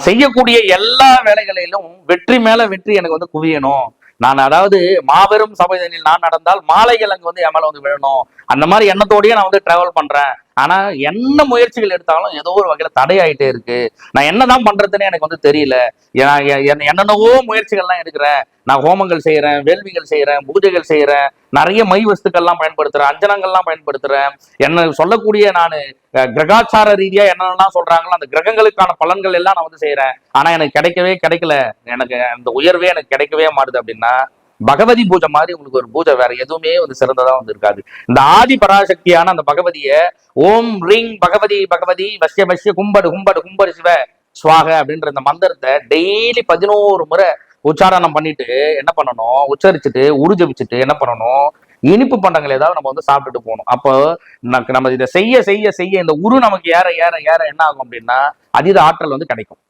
செய்யக்கூடிய எல்லா வேலைகளிலும் வெற்றி மேல வெற்றி எனக்கு வந்து குவியணும். நான் அதாவது மாபெரும் சபைதனில் நான் நடந்தால் மாலைகள் அங்க வந்து என் மேல வந்து விழணும். அந்த மாதிரி எண்ணத்தோடய நான் வந்து டிராவல் பண்றேன். ஆனா என்ன முயற்சிகள் எடுத்தாலும் ஏதோ ஒரு வகையில தடையாயிட்டே இருக்கு. நான் என்னதான் பண்றதுன்னு எனக்கு வந்து தெரியல. என்னென்னவோ முயற்சிகள்லாம் எடுக்கிறேன். நான் ஹோமங்கள் செய்யறேன், வேள்விகள் செய்யறேன், பூஜைகள் செய்யறேன், நிறைய மை வஸ்துக்கள்லாம் பயன்படுத்துறேன், அஞ்சனங்கள்லாம் பயன்படுத்துறேன். என்ன சொல்லக்கூடிய நான் கிரகாச்சார ரீதியா என்னென்னலாம் சொல்றாங்களோ அந்த கிரகங்களுக்கான பலன்கள் எல்லாம் நான் வந்து செய்யறேன். ஆனா எனக்கு கிடைக்கல. எனக்கு அந்த உயர்வே எனக்கு கிடைக்கவே மாட்டுது அப்படின்னா பகவதி பூஜை மாதிரி உங்களுக்கு ஒரு பூஜை வேற எதுவுமே வந்து சிறந்ததா வந்து இருக்காது. இந்த ஆதி பராசக்தியான அந்த பகவதிய ஓம் ரிங் பகவதி பகவதி வசிய வசிய கும்படு சிவ சுவாக அப்படின்ற இந்த மந்திரத்தை டெய்லி 11 முறை உச்சாரணம் பண்ணிட்டு என்ன பண்ணணும், உச்சரிச்சுட்டு உருஜபிச்சுட்டு என்ன பண்ணணும், இனிப்பு பண்டங்கள் ஏதாவது நம்ம வந்து சாப்பிட்டுட்டு போகணும். அப்போ நம்ம இதை செய்ய செய்ய செய்ய இந்த உரு நமக்கு ஏற ஏற ஏற என்ன ஆகும் அப்படின்னா அதீத ஆற்றல் வந்து கிடைக்கும்.